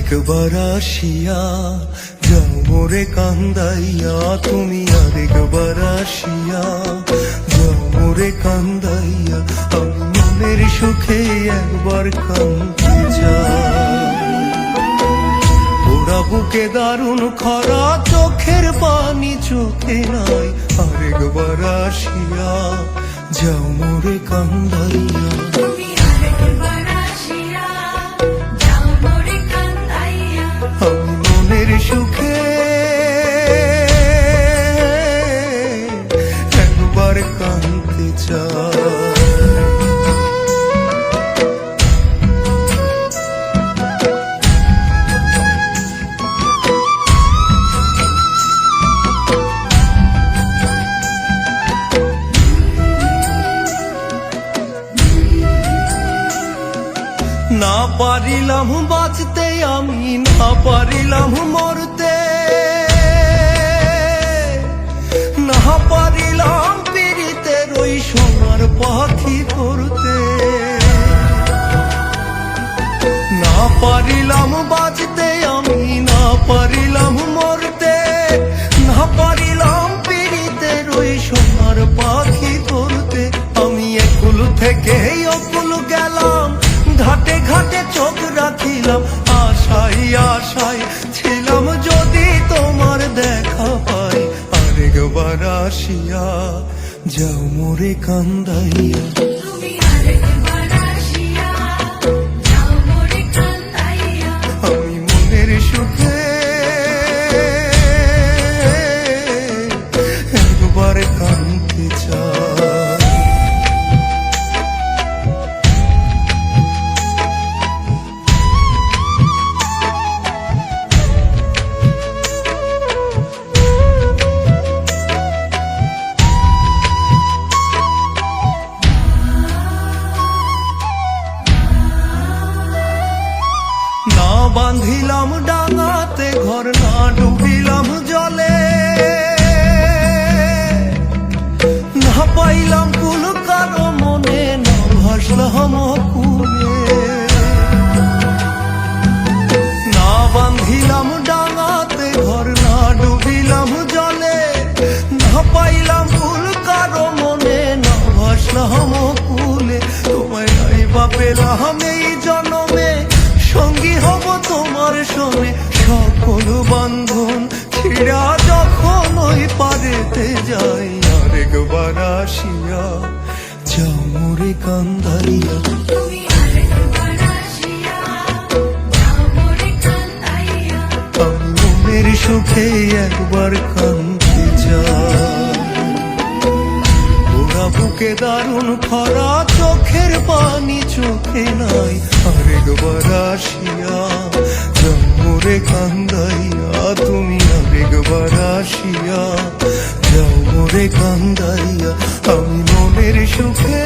আরেকবার আসিয়া যাও মোরে কান্দাইয়া, তুমি আরেকবার আসিয়া যাও মোরে কান্দাইয়া, আমি মনের সুখে একবার কাঁদতে চাই। ওরা বুকে দারুণ খরা, চোখের পানি চোখে নাই, আরেকবার আসিয়া যাও মোরে কান্দাইয়া। আমি মনের সুখে একবার কাঁদতে চাই। না পারিলাম বাঁচতে আমি, না পারিলাম মরতে, না পারিলাম পীড়িতের ওই সোনার পাখি করতে। না পারিলাম বাঁচতে আমি, না পারিলাম মরতে, না পারিলাম পীড়িতের ওই সোনার পাখি করতে। আমি একুল থেকে অকুল গেলাম, ঘাটে ঘাটে চোখ রাখিলাম, আশাই আশাই ছিলাম যদি তোমার দেখা পাই। আরেকবার আসিয়া যাও মোরে কান্দাইয়া। আমি মনের সুখে একবার কাঁদতে চাই। না বাঁধিলাম ডাঙাতে ঘর, না ডুবিলাম জলে, না পাইলাম কুল কারো মনে, না ভাসলাম কুলে। না বাঁধিলাম ডাঙাতে ঘর, না ডুবিলাম জলে, না পাইলাম কুল কারো মনে, না ভাসলাম কুলে। তোমায় নাইবা পেলাম এই জনমে, সঙ্গী হব তোমার সনে, সকল বান্ধন ছিড়া যখন ওই পারেতে যাই। আরেকবার আসিয়া যাও মোরে কান্দাইয়া। আমি মনের সুখে একবার কাঁদতে চাই। ওরা বুকে দারুণ খরা, চোখের পানি চোখে নাই, আরেকবার আসিয়া যাও মোরে কান্দাইয়া। তুমি আরেকবার আসিয়া যাও মোরে কান্দাইয়া। আমি মনের সুখে